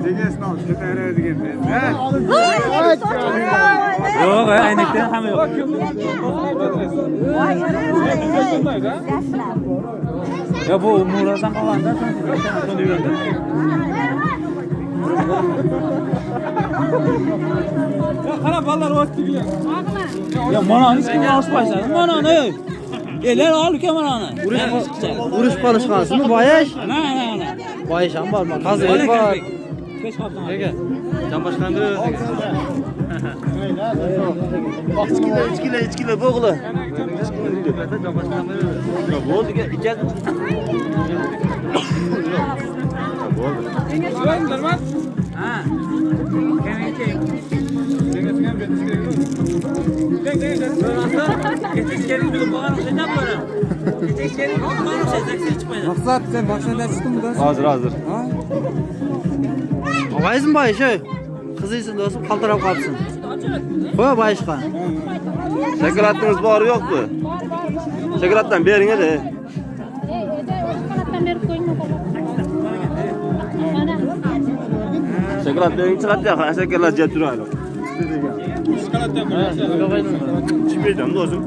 Degesini al, şu tane degesini. Yok, aynekten ham yok. Ya bu Murat'dan kalanda sen yürüdün. Ya kara ballar o gibi. Ya mana hiç kim alışmaysa. Mana ne? Eller al ki mana. Uruş balışqanısını bayaş. Ana. Bayaş ham var. Qazı var. Keç kaptan. Nega? Can başkanı o'ziga. Bak ichkila bo'g'li. Can başkanı. Yo bo'ldi ikat. Ulan Darman. Ha. Kemençe. Degesini hem Geçişlerin bir bağırı sen ne böyle? Geçişlerin bir bağırı sen çıkmayın. Maksat sen başına ders tutun da. Hazır. Ha? Avayızın bayaş ey. Kızıysın dostum qaltirab qolibsin. Qo'y bayışqa. Şokoladınız var yoktu. Şokoladdan bering edi. Şokolad bering çıkart ya, şokolad jep turaylı. Çıkmayacağım dostum.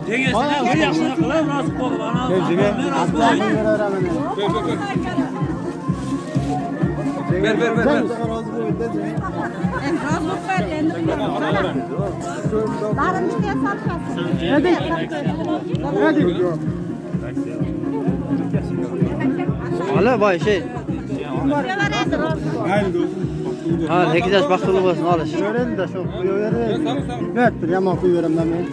Dengesine bir yaşına kadar nasıl koydu bana? Ver. Hala bayaş ey. Ha, 8 yaş baxtli bo'lsin, olish. Ko'radi da shu qo'yaveradi. Yomon qo'yaveramiz men.